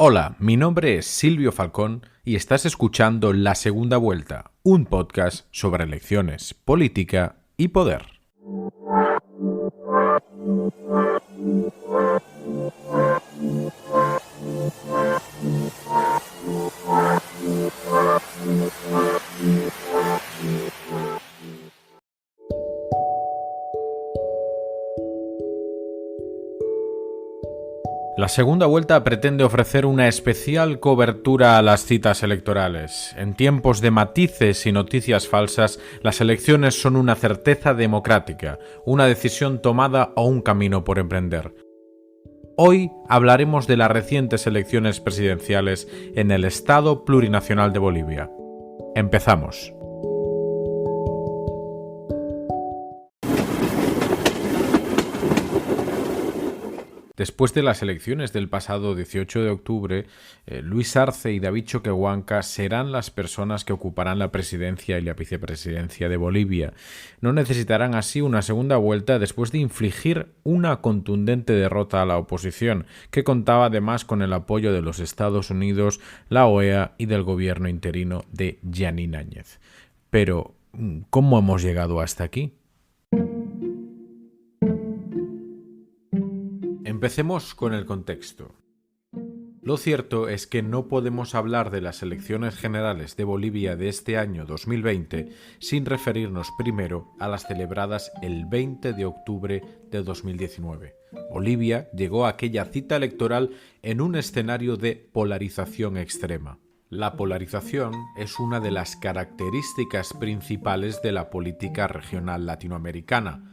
Hola, mi nombre es Silvio Falcón y estás escuchando La Segunda Vuelta, un podcast sobre elecciones, política y poder. La segunda vuelta pretende ofrecer una especial cobertura a las citas electorales. En tiempos de matices y noticias falsas, las elecciones son una certeza democrática, una decisión tomada o un camino por emprender. Hoy hablaremos de las recientes elecciones presidenciales en el Estado Plurinacional de Bolivia. Empezamos. Después de las elecciones del pasado 18 de octubre, Luis Arce y David Choquehuanca serán las personas que ocuparán la presidencia y la vicepresidencia de Bolivia. No necesitarán así una segunda vuelta después de infligir una contundente derrota a la oposición, que contaba además con el apoyo de los Estados Unidos, la OEA y del gobierno interino de Jeanine Áñez. Pero, ¿cómo hemos llegado hasta aquí? Empecemos con el contexto. Lo cierto es que no podemos hablar de las elecciones generales de Bolivia de este año 2020 sin referirnos primero a las celebradas el 20 de octubre de 2019. Bolivia llegó a aquella cita electoral en un escenario de polarización extrema. La polarización es una de las características principales de la política regional latinoamericana.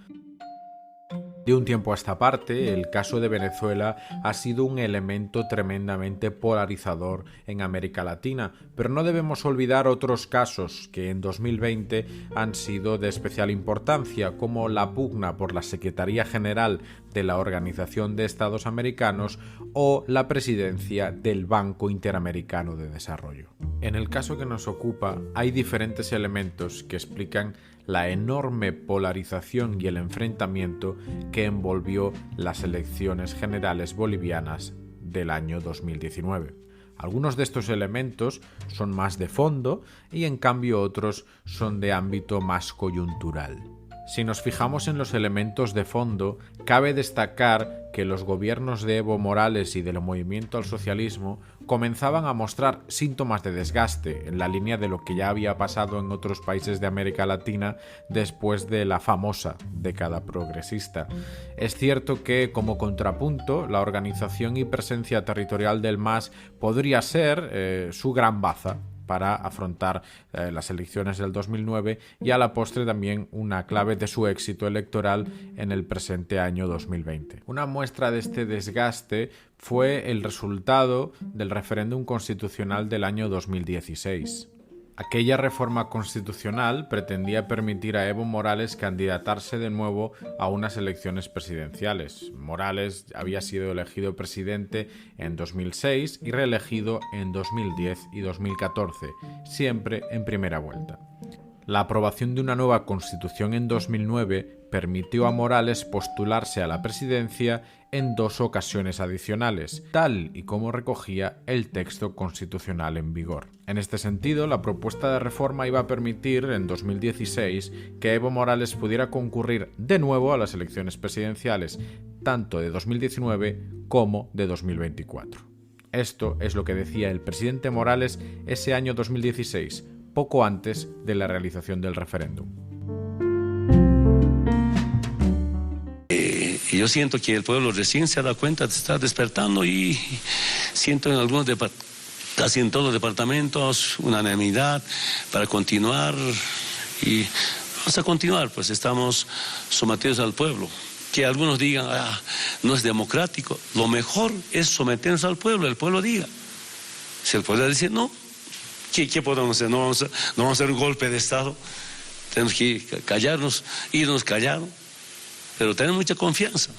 De un tiempo a esta parte, el caso de Venezuela ha sido un elemento tremendamente polarizador en América Latina, pero no debemos olvidar otros casos que en 2020 han sido de especial importancia, como la pugna por la Secretaría General de la Organización de Estados Americanos o la presidencia del Banco Interamericano de Desarrollo. En el caso que nos ocupa, hay diferentes elementos que explican la enorme polarización y el enfrentamiento que envolvió las elecciones generales bolivianas del año 2019. Algunos de estos elementos son más de fondo y en cambio otros son de ámbito más coyuntural. Si nos fijamos en los elementos de fondo, cabe destacar que los gobiernos de Evo Morales y del movimiento al socialismo comenzaban a mostrar síntomas de desgaste en la línea de lo que ya había pasado en otros países de América Latina después de la famosa década progresista. Es cierto que, como contrapunto, la organización y presencia territorial del MAS podría ser su gran baza para afrontar las elecciones del 2009 y a la postre también una clave de su éxito electoral en el presente año 2020. Una muestra de este desgaste fue el resultado del referéndum constitucional del año 2016. Aquella reforma constitucional pretendía permitir a Evo Morales candidatarse de nuevo a unas elecciones presidenciales. Morales había sido elegido presidente en 2006 y reelegido en 2010 y 2014, siempre en primera vuelta. La aprobación de una nueva constitución en 2009 permitió a Morales postularse a la presidencia en 2 ocasiones adicionales, tal y como recogía el texto constitucional en vigor. En este sentido, la propuesta de reforma iba a permitir, en 2016, que Evo Morales pudiera concurrir de nuevo a las elecciones presidenciales, tanto de 2019 como de 2024. Esto es lo que decía el presidente Morales ese año 2016, poco antes de la realización del referéndum. Yo siento que el pueblo recién se da cuenta, está despertando y siento en algunos casi en todos los departamentos unanimidad para continuar y vamos a continuar, pues estamos sometidos al pueblo. Que algunos digan, no es democrático, lo mejor es someternos al pueblo, el pueblo diga. Si el pueblo dice no, ¿qué podemos hacer? No vamos a hacer un golpe de Estado, tenemos que callarnos, irnos callados. Pero tener mucha confianza.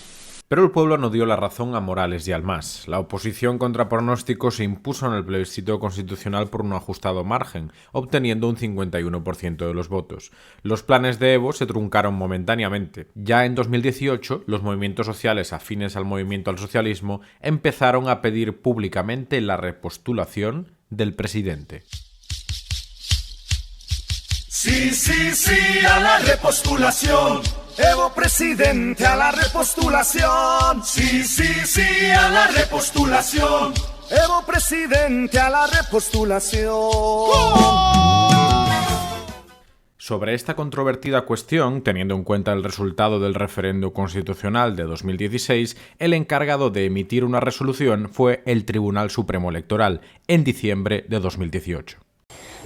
Pero el pueblo no dio la razón a Morales y al MAS. La oposición contra pronóstico se impuso en el plebiscito constitucional por un ajustado margen, obteniendo un 51% de los votos. Los planes de Evo se truncaron momentáneamente. Ya en 2018, los movimientos sociales afines al movimiento al socialismo empezaron a pedir públicamente la repostulación del presidente. Sí, sí, sí, a la repostulación. Evo presidente, a la repostulación. Sí, sí, sí, a la repostulación. Evo presidente, a la repostulación. Sobre esta controvertida cuestión, teniendo en cuenta el resultado del referendo constitucional de 2016, el encargado de emitir una resolución fue el Tribunal Supremo Electoral, en diciembre de 2018.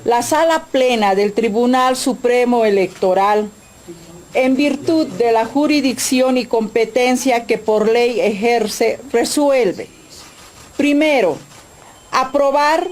La Sala Plena del Tribunal Supremo Electoral, en virtud de la jurisdicción y competencia que por ley ejerce, resuelve: primero, aprobar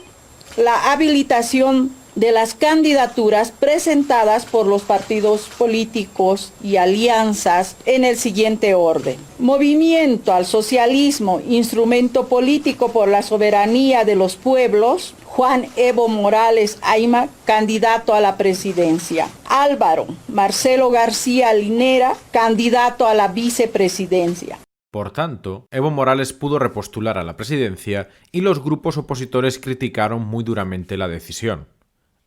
la habilitación de las candidaturas presentadas por los partidos políticos y alianzas en el siguiente orden: Movimiento al Socialismo, Instrumento Político por la Soberanía de los Pueblos, Juan Evo Morales Ayma, candidato a la presidencia. Álvaro Marcelo García Linera, candidato a la vicepresidencia. Por tanto, Evo Morales pudo repostular a la presidencia y los grupos opositores criticaron muy duramente la decisión.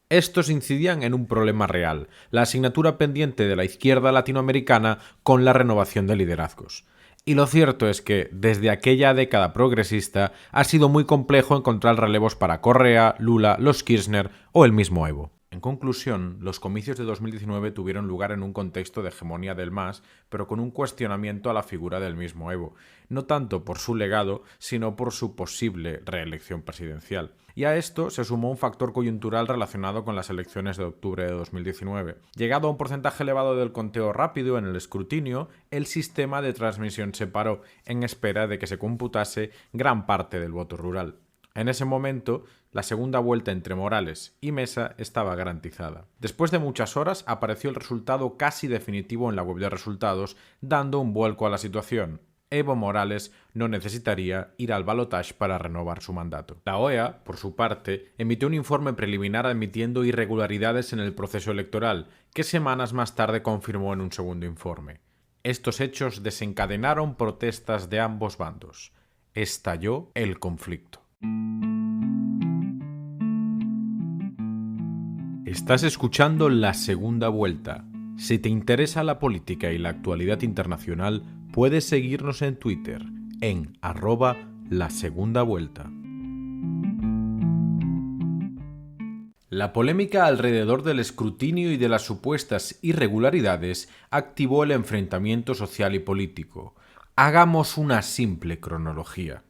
Estos incidían en un problema real: la asignatura pendiente de la izquierda latinoamericana con la renovación de liderazgos. Y lo cierto es que, desde aquella década progresista, ha sido muy complejo encontrar relevos para Correa, Lula, los Kirchner o el mismo Evo. En conclusión, los comicios de 2019 tuvieron lugar en un contexto de hegemonía del MAS, pero con un cuestionamiento a la figura del mismo Evo, no tanto por su legado, sino por su posible reelección presidencial. Y a esto se sumó un factor coyuntural relacionado con las elecciones de octubre de 2019. Llegado a un porcentaje elevado del conteo rápido en el escrutinio, el sistema de transmisión se paró en espera de que se computase gran parte del voto rural. En ese momento, la segunda vuelta entre Morales y Mesa estaba garantizada. Después de muchas horas, apareció el resultado casi definitivo en la web de resultados, dando un vuelco a la situación. Evo Morales no necesitaría ir al balotaje para renovar su mandato. La OEA, por su parte, emitió un informe preliminar admitiendo irregularidades en el proceso electoral, que semanas más tarde confirmó en un segundo informe. Estos hechos desencadenaron protestas de ambos bandos. Estalló el conflicto. Estás escuchando La Segunda Vuelta. Si te interesa la política y la actualidad internacional, puedes seguirnos en Twitter, en @LaSegundaVuelta. La polémica alrededor del escrutinio y de las supuestas irregularidades activó el enfrentamiento social y político. Hagamos una simple cronología.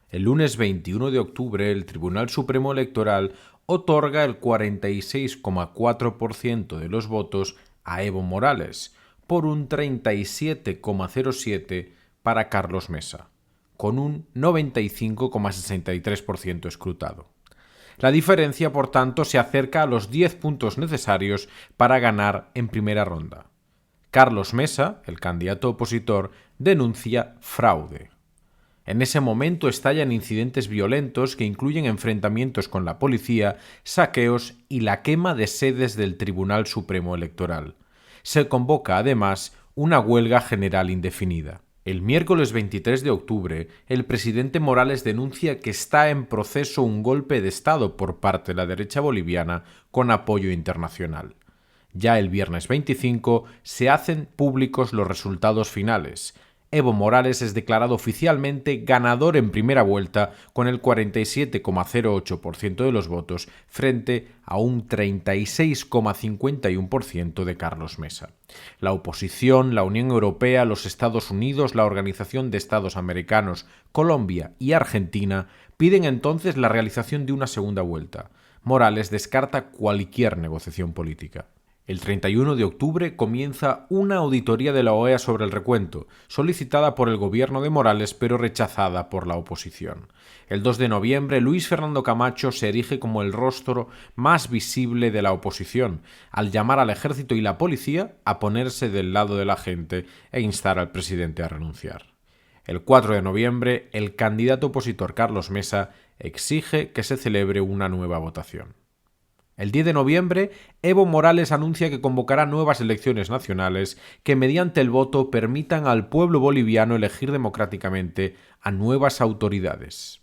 El lunes 21 de octubre, el Tribunal Supremo Electoral otorga el 46,4% de los votos a Evo Morales, por un 37,07% para Carlos Mesa, con un 95,63% escrutado. La diferencia, por tanto, se acerca a los 10 puntos necesarios para ganar en primera ronda. Carlos Mesa, el candidato opositor, denuncia fraude. En ese momento estallan incidentes violentos que incluyen enfrentamientos con la policía, saqueos y la quema de sedes del Tribunal Supremo Electoral. Se convoca, además, una huelga general indefinida. El miércoles 23 de octubre, el presidente Morales denuncia que está en proceso un golpe de Estado por parte de la derecha boliviana con apoyo internacional. Ya el viernes 25 se hacen públicos los resultados finales. Evo Morales es declarado oficialmente ganador en primera vuelta con el 47,08% de los votos frente a un 36,51% de Carlos Mesa. La oposición, la Unión Europea, los Estados Unidos, la Organización de Estados Americanos, Colombia y Argentina piden entonces la realización de una segunda vuelta. Morales descarta cualquier negociación política. El 31 de octubre comienza una auditoría de la OEA sobre el recuento, solicitada por el gobierno de Morales pero rechazada por la oposición. El 2 de noviembre, Luis Fernando Camacho se erige como el rostro más visible de la oposición, al llamar al ejército y la policía a ponerse del lado de la gente e instar al presidente a renunciar. El 4 de noviembre, el candidato opositor Carlos Mesa exige que se celebre una nueva votación. El 10 de noviembre, Evo Morales anuncia que convocará nuevas elecciones nacionales que mediante el voto permitan al pueblo boliviano elegir democráticamente a nuevas autoridades.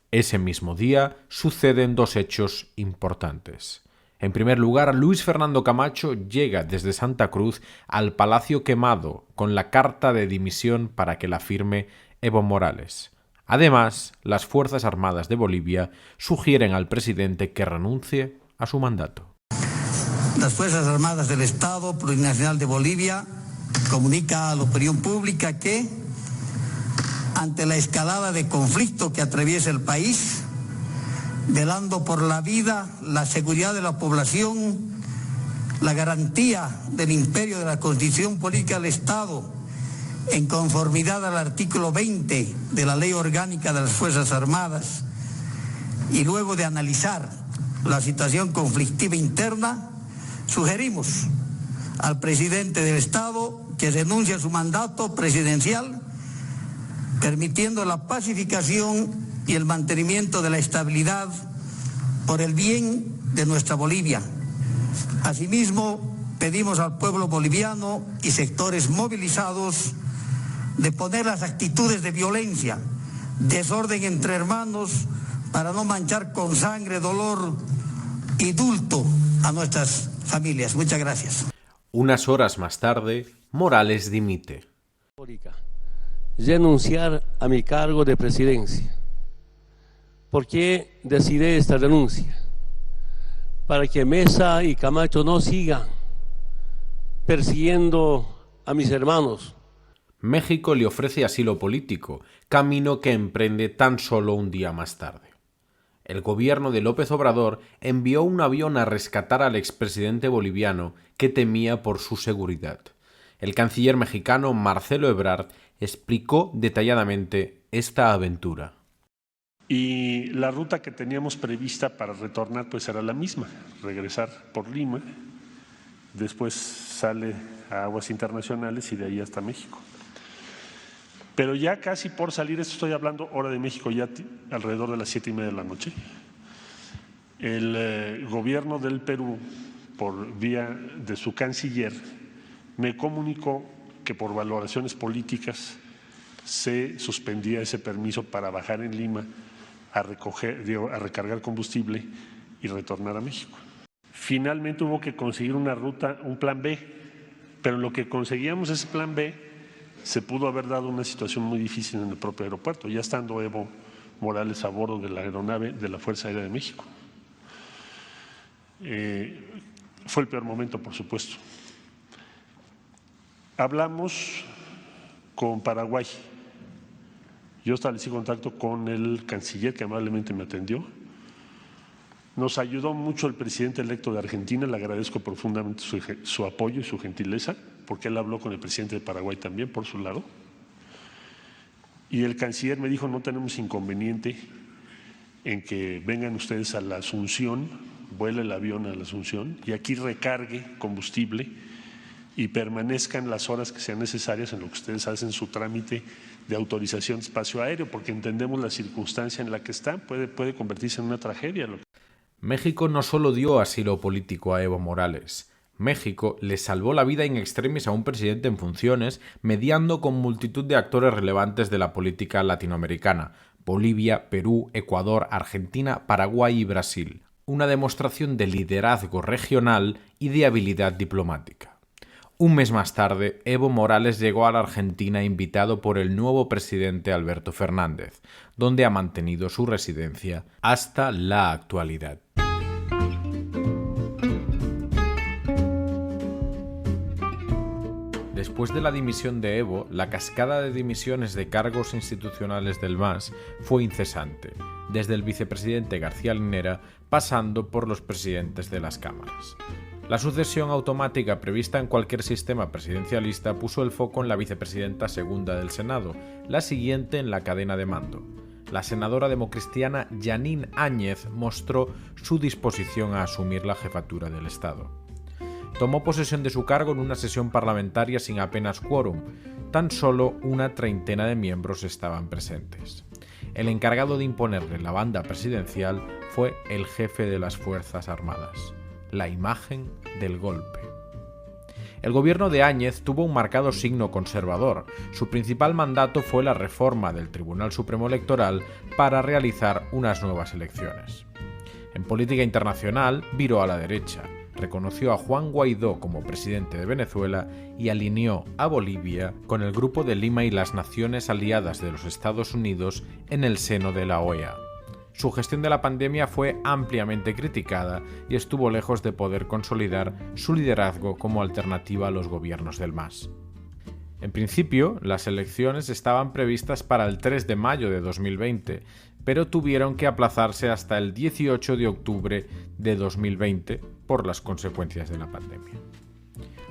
Ese mismo día suceden dos hechos importantes. En primer lugar, Luis Fernando Camacho llega desde Santa Cruz al Palacio Quemado con la carta de dimisión para que la firme Evo Morales. Además, las Fuerzas Armadas de Bolivia sugieren al presidente que renuncie a su mandato. Las Fuerzas Armadas del Estado Plurinacional de Bolivia comunica a la opinión pública que, ante la escalada de conflicto que atraviesa el país, velando por la vida, la seguridad de la población, la garantía del imperio de la Constitución Política del Estado, en conformidad al artículo 20 de la Ley Orgánica de las Fuerzas Armadas, y luego de analizar la situación conflictiva interna, sugerimos al presidente del Estado que renuncie a su mandato presidencial, permitiendo la pacificación y el mantenimiento de la estabilidad por el bien de nuestra Bolivia. Asimismo, pedimos al pueblo boliviano y sectores movilizados de poner las actitudes de violencia, desorden entre hermanos, para no manchar con sangre, dolor y dulto a nuestras familias. Muchas gracias. Unas horas más tarde, Morales dimite. Renunciar a mi cargo de presidencia. ¿Por qué decidí esta renuncia? Para que Mesa y Camacho no sigan persiguiendo a mis hermanos. México le ofrece asilo político, camino que emprende tan solo un día más tarde. El gobierno de López Obrador envió un avión a rescatar al expresidente boliviano que temía por su seguridad. El canciller mexicano Marcelo Ebrard explicó detalladamente esta aventura. Y la ruta que teníamos prevista para retornar pues era la misma, regresar por Lima, después sale a aguas internacionales y de ahí hasta México. Pero ya casi por salir, esto estoy hablando hora de México, ya alrededor de las 7:30 de la noche, el gobierno del Perú, por vía de su canciller, me comunicó que por valoraciones políticas se suspendía ese permiso para bajar en Lima a recargar combustible y retornar a México. Finalmente hubo que conseguir una ruta, un plan B, pero lo que conseguíamos ese plan B se pudo haber dado una situación muy difícil en el propio aeropuerto, ya estando Evo Morales a bordo de la aeronave de la Fuerza Aérea de México. Fue el peor momento, por supuesto. Hablamos con Paraguay. Yo establecí contacto con el canciller que amablemente me atendió. Nos ayudó mucho el presidente electo de Argentina, le agradezco profundamente su apoyo y su gentileza, porque él habló con el presidente de Paraguay también, por su lado. Y el canciller me dijo, no tenemos inconveniente en que vengan ustedes a la Asunción, vuele el avión a la Asunción y aquí recargue combustible y permanezcan las horas que sean necesarias en lo que ustedes hacen su trámite de autorización de espacio aéreo, porque entendemos la circunstancia en la que está, puede convertirse en una tragedia. México no solo dio asilo político a Evo Morales. México le salvó la vida in extremis a un presidente en funciones, mediando con multitud de actores relevantes de la política latinoamericana: Bolivia, Perú, Ecuador, Argentina, Paraguay y Brasil. Una demostración de liderazgo regional y de habilidad diplomática. Un mes más tarde, Evo Morales llegó a la Argentina invitado por el nuevo presidente Alberto Fernández, donde ha mantenido su residencia hasta la actualidad. Después de la dimisión de Evo, la cascada de dimisiones de cargos institucionales del MAS fue incesante, desde el vicepresidente García Linera pasando por los presidentes de las cámaras. La sucesión automática prevista en cualquier sistema presidencialista puso el foco en la vicepresidenta segunda del Senado, la siguiente en la cadena de mando. La senadora democristiana Jeanine Áñez mostró su disposición a asumir la jefatura del Estado. tomó posesión de su cargo en una sesión parlamentaria sin apenas quórum. Tan solo una treintena de miembros estaban presentes. El encargado de imponerle la banda presidencial fue el jefe de las Fuerzas Armadas, la imagen del golpe. El gobierno de Áñez tuvo un marcado signo conservador. Su principal mandato fue la reforma del Tribunal Supremo Electoral para realizar unas nuevas elecciones. En política internacional, viró a la derecha, reconoció a Juan Guaidó como presidente de Venezuela y alineó a Bolivia con el Grupo de Lima y las Naciones Aliadas de los Estados Unidos en el seno de la OEA. Su gestión de la pandemia fue ampliamente criticada y estuvo lejos de poder consolidar su liderazgo como alternativa a los gobiernos del MAS. En principio, las elecciones estaban previstas para el 3 de mayo de 2020, pero tuvieron que aplazarse hasta el 18 de octubre de 2020 por las consecuencias de la pandemia.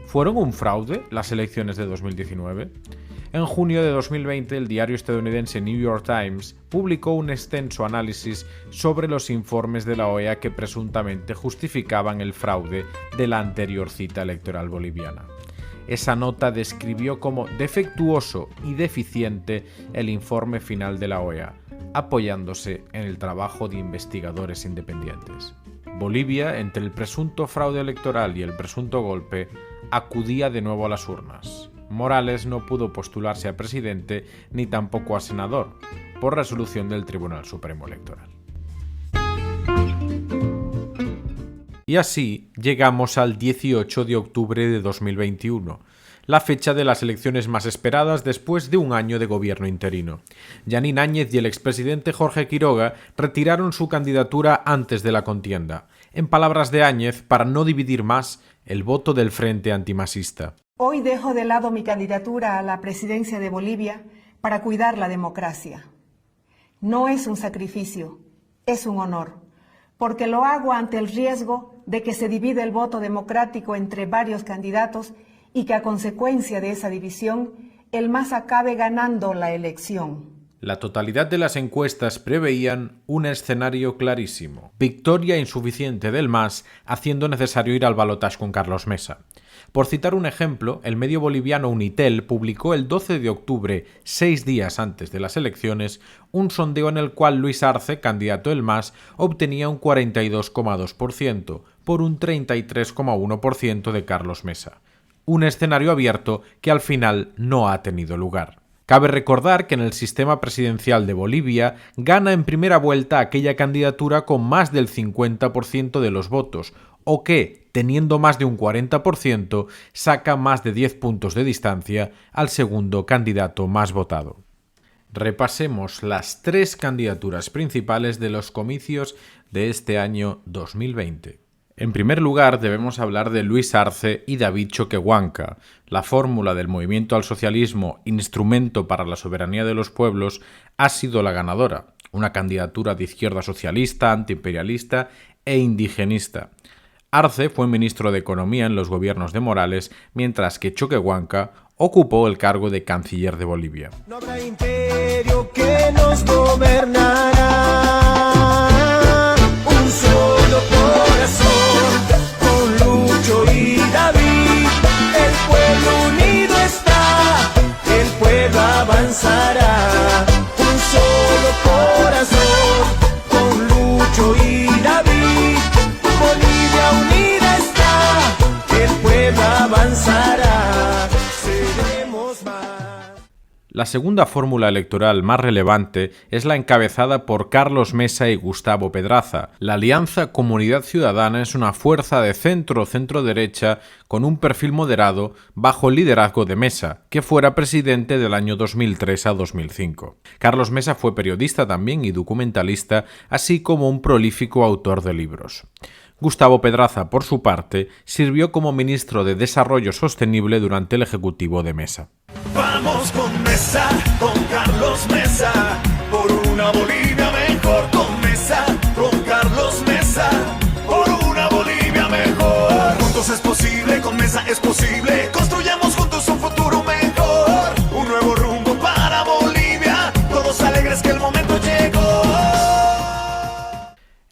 ¿Fueron un fraude las elecciones de 2019? En junio de 2020, el diario estadounidense New York Times publicó un extenso análisis sobre los informes de la OEA que presuntamente justificaban el fraude de la anterior cita electoral boliviana. Esa nota describió como defectuoso y deficiente el informe final de la OEA, apoyándose en el trabajo de investigadores independientes. Bolivia, entre el presunto fraude electoral y el presunto golpe, acudía de nuevo a las urnas. Morales no pudo postularse a presidente ni tampoco a senador, por resolución del Tribunal Supremo Electoral. Y así llegamos al 18 de octubre de 2021, la fecha de las elecciones más esperadas después de un año de gobierno interino. Yanín Áñez y el expresidente Jorge Quiroga retiraron su candidatura antes de la contienda. En palabras de Áñez, para no dividir más el voto del Frente Antimasista. Hoy dejo de lado mi candidatura a la presidencia de Bolivia para cuidar la democracia. No es un sacrificio, es un honor, porque lo hago ante el riesgo de que se divida el voto democrático entre varios candidatos y que a consecuencia de esa división, el MAS acabe ganando la elección. La totalidad de las encuestas preveían un escenario clarísimo: victoria insuficiente del MAS, haciendo necesario ir al balotaje con Carlos Mesa. Por citar un ejemplo, el medio boliviano Unitel publicó el 12 de octubre, 6 días antes de las elecciones, un sondeo en el cual Luis Arce, candidato del MAS, obtenía un 42,2% por un 33,1% de Carlos Mesa. Un escenario abierto que al final no ha tenido lugar. Cabe recordar que en el sistema presidencial de Bolivia gana en primera vuelta aquella candidatura con más del 50% de los votos, o que, teniendo más de un 40%, saca más de 10 puntos de distancia al segundo candidato más votado. Repasemos las 3 candidaturas principales de los comicios de este año 2020. En primer lugar, debemos hablar de Luis Arce y David Choquehuanca. La fórmula del movimiento al socialismo, instrumento para la soberanía de los pueblos, ha sido la ganadora. Una candidatura de izquierda socialista, antiimperialista e indigenista. Arce fue ministro de Economía en los gobiernos de Morales, mientras que Choquehuanca ocupó el cargo de canciller de Bolivia. No habrá imperio que nos gobernará, un solo corazón, con Lucho y David, el pueblo unido está, el pueblo avanzará, un solo corazón, con Lucho y David, Bolivia unida está, el pueblo avanzará, seremos más. La segunda fórmula electoral más relevante es la encabezada por Carlos Mesa y Gustavo Pedraza. La Alianza Comunidad Ciudadana es una fuerza de centro-centro-derecha con un perfil moderado bajo el liderazgo de Mesa, que fuera presidente del año 2003 a 2005. Carlos Mesa fue periodista también y documentalista, así como un prolífico autor de libros. Gustavo Pedraza, por su parte, sirvió como ministro de Desarrollo Sostenible durante el ejecutivo de Mesa. Vamos con Mesa, con Carlos Mesa, por una Bolivia mejor. Con Mesa, con Carlos Mesa, por una Bolivia mejor. Juntos es posible, con Mesa es posible. Construyamos juntos un futuro mejor. Un nuevo rumbo para Bolivia, todos alegres que el momento llegó.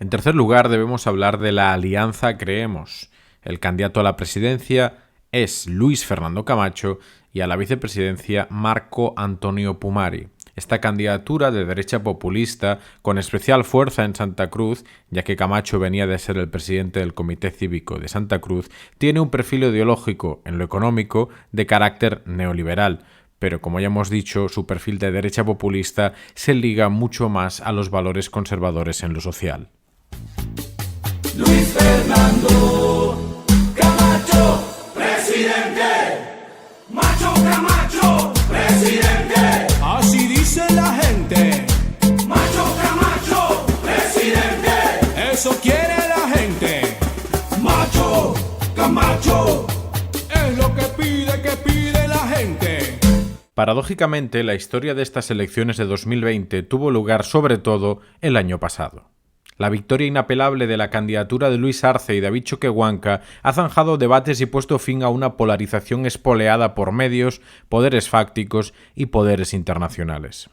En tercer lugar, debemos hablar de la Alianza Creemos. El candidato a la presidencia es Luis Fernando Camacho y a la vicepresidencia Marco Antonio Pumari. Esta candidatura de derecha populista, con especial fuerza en Santa Cruz, ya que Camacho venía de ser el presidente del Comité Cívico de Santa Cruz, tiene un perfil ideológico, en lo económico, de carácter neoliberal, pero como ya hemos dicho, su perfil de derecha populista se liga mucho más a los valores conservadores en lo social. Luis Fernando Camacho, presidente. Macho Camacho, presidente. Así dice la gente. Macho Camacho, presidente. Eso quiere la gente. Macho Camacho. Es lo que pide la gente. Paradójicamente, la historia de estas elecciones de 2020 tuvo lugar sobre todo el año pasado. La victoria inapelable de la candidatura de Luis Arce y David Choquehuanca ha zanjado debates y puesto fin a una polarización espoleada por medios, poderes fácticos y poderes internacionales.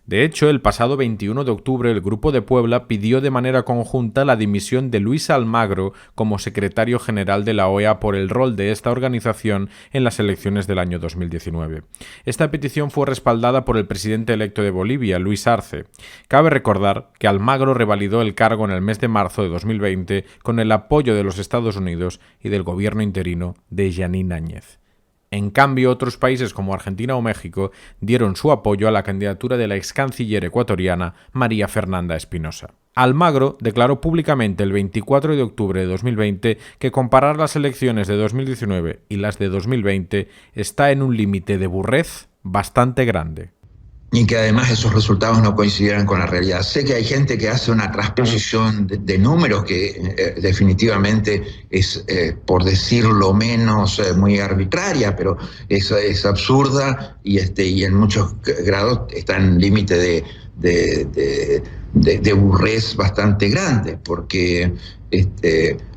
De hecho, el pasado 21 de octubre el Grupo de Puebla pidió de manera conjunta la dimisión de Luis Almagro como secretario general de la OEA por el rol de esta organización en las elecciones del año 2019. Esta petición fue respaldada por el presidente electo de Bolivia, Luis Arce. Cabe recordar que Almagro revalidó el cargo en el mes de marzo de 2020 con el apoyo de los Estados Unidos y del gobierno interino de Jeanine Áñez. En cambio, otros países como Argentina o México dieron su apoyo a la candidatura de la ex canciller ecuatoriana María Fernanda Espinosa. Almagro declaró públicamente el 24 de octubre de 2020 que comparar las elecciones de 2019 y las de 2020 está en un límite de burrez bastante grande. Y que además esos resultados no coincidieran con la realidad. Sé que hay gente que hace una transposición de números que definitivamente es, por decirlo menos, muy arbitraria, pero es absurda y en muchos grados está en límite de burrez bastante grande, porque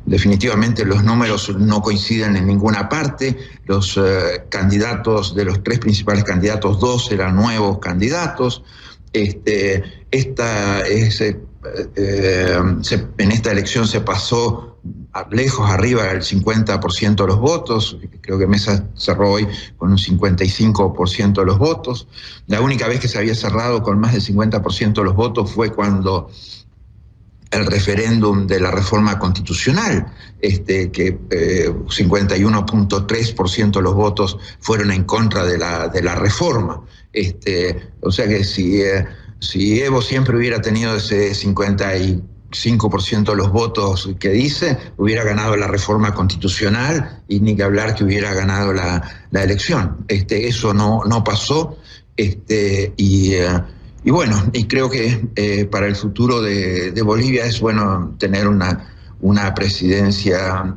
definitivamente los números no coinciden en ninguna parte. Los candidatos, de los tres principales candidatos, dos eran nuevos candidatos. En esta elección se pasó lejos arriba del 50% de los votos. Creo que Mesa cerró hoy con un 55% de los votos. La única vez que se había cerrado con más del 50% de los votos fue cuando el referéndum de la reforma constitucional, que 51.3% de los votos fueron en contra de la reforma. O sea que si Evo siempre hubiera tenido ese 55% de los votos que dice, hubiera ganado la reforma constitucional y ni que hablar que hubiera ganado la elección. Eso no pasó, y bueno, y creo que para el futuro de Bolivia es bueno tener una presidencia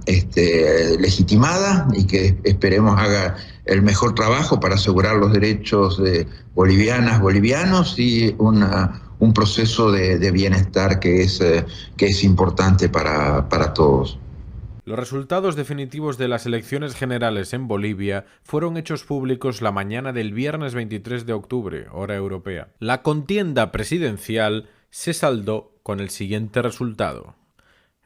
legitimada y que esperemos haga el mejor trabajo para asegurar los derechos de bolivianos y un proceso de bienestar que es importante para todos. Los resultados definitivos de las elecciones generales en Bolivia fueron hechos públicos la mañana del viernes 23 de octubre, hora europea. La contienda presidencial se saldó con el siguiente resultado.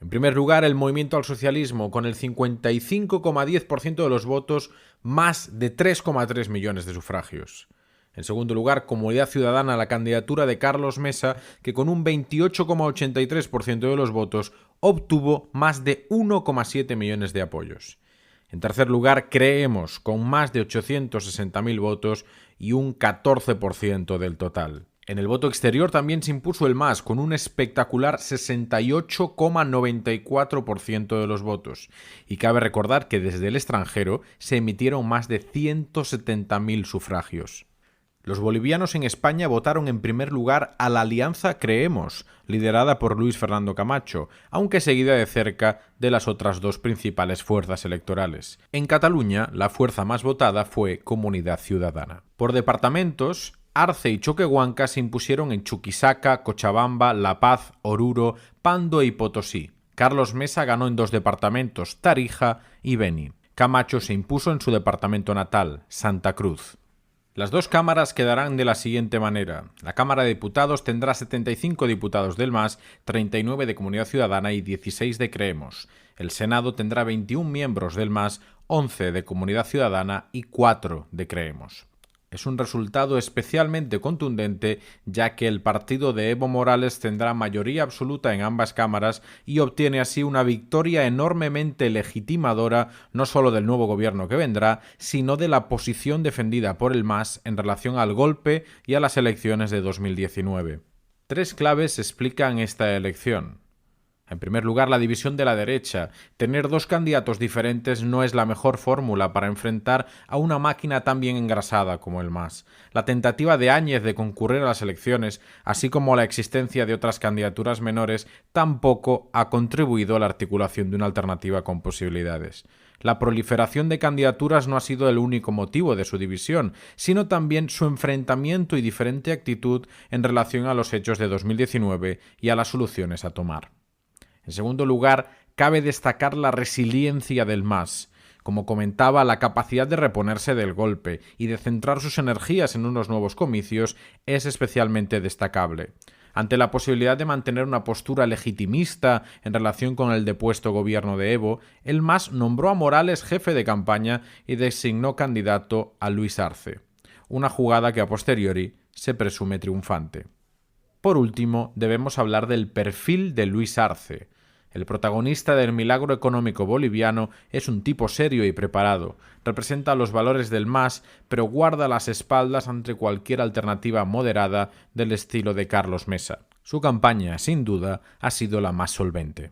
En primer lugar, el Movimiento al Socialismo, con el 55,10% de los votos, más de 3,3 millones de sufragios. En segundo lugar, Comunidad Ciudadana, la candidatura de Carlos Mesa, que con un 28,83% de los votos obtuvo más de 1,7 millones de apoyos. En tercer lugar, Creemos, con más de 860.000 votos y un 14% del total. En el voto exterior también se impuso el MAS, con un espectacular 68,94% de los votos. Y cabe recordar que desde el extranjero se emitieron más de 170.000 sufragios. Los bolivianos en España votaron en primer lugar a la Alianza Creemos, liderada por Luis Fernando Camacho, aunque seguida de cerca de las otras dos principales fuerzas electorales. En Cataluña, la fuerza más votada fue Comunidad Ciudadana. Por departamentos, Arce y Choquehuanca se impusieron en Chuquisaca, Cochabamba, La Paz, Oruro, Pando y Potosí. Carlos Mesa ganó en dos departamentos, Tarija y Beni. Camacho se impuso en su departamento natal, Santa Cruz. Las dos cámaras quedarán de la siguiente manera. La Cámara de Diputados tendrá 75 diputados del MAS, 39 de Comunidad Ciudadana y 16 de Creemos. El Senado tendrá 21 miembros del MAS, 11 de Comunidad Ciudadana y 4 de Creemos. Es un resultado especialmente contundente, ya que el partido de Evo Morales tendrá mayoría absoluta en ambas cámaras y obtiene así una victoria enormemente legitimadora no solo del nuevo gobierno que vendrá, sino de la posición defendida por el MAS en relación al golpe y a las elecciones de 2019. 3 claves explican esta elección. En primer lugar, la división de la derecha. Tener 2 candidatos diferentes no es la mejor fórmula para enfrentar a una máquina tan bien engrasada como el MAS. La tentativa de Áñez de concurrir a las elecciones, así como la existencia de otras candidaturas menores, tampoco ha contribuido a la articulación de una alternativa con posibilidades. La proliferación de candidaturas no ha sido el único motivo de su división, sino también su enfrentamiento y diferente actitud en relación a los hechos de 2019 y a las soluciones a tomar. En segundo lugar, cabe destacar la resiliencia del MAS. Como comentaba, la capacidad de reponerse del golpe y de centrar sus energías en unos nuevos comicios es especialmente destacable. Ante la posibilidad de mantener una postura legitimista en relación con el depuesto gobierno de Evo, el MAS nombró a Morales jefe de campaña y designó candidato a Luis Arce, una jugada que a posteriori se presume triunfante. Por último, debemos hablar del perfil de Luis Arce. El protagonista del milagro económico boliviano es un tipo serio y preparado, representa los valores del MAS, pero guarda las espaldas ante cualquier alternativa moderada del estilo de Carlos Mesa. Su campaña, sin duda, ha sido la más solvente.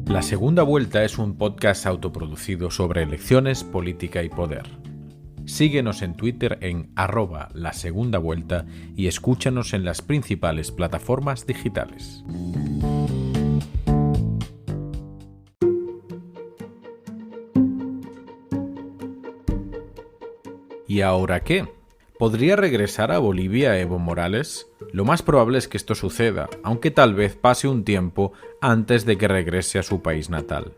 La Segunda Vuelta es un podcast autoproducido sobre elecciones, política y poder. Síguenos en Twitter en @lasegundavuelta y escúchanos en las principales plataformas digitales. ¿Y ahora qué? ¿Podría regresar a Bolivia Evo Morales? Lo más probable es que esto suceda, aunque tal vez pase un tiempo antes de que regrese a su país natal.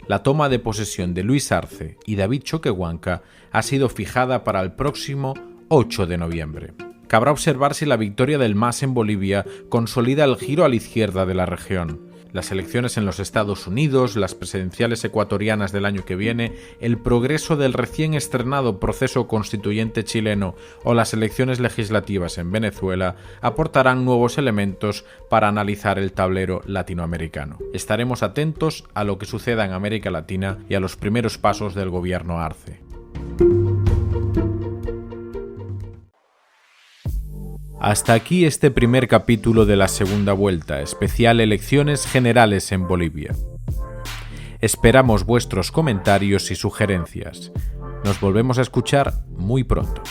La toma de posesión de Luis Arce y David Choquehuanca ha sido fijada para el próximo 8 de noviembre. Cabrá observar si la victoria del MAS en Bolivia consolida el giro a la izquierda de la región. Las elecciones en los Estados Unidos, las presidenciales ecuatorianas del año que viene, el progreso del recién estrenado proceso constituyente chileno o las elecciones legislativas en Venezuela aportarán nuevos elementos para analizar el tablero latinoamericano. Estaremos atentos a lo que suceda en América Latina y a los primeros pasos del gobierno Arce. Hasta aquí este primer capítulo de la Segunda Vuelta, especial Elecciones Generales en Bolivia. Esperamos vuestros comentarios y sugerencias. Nos volvemos a escuchar muy pronto.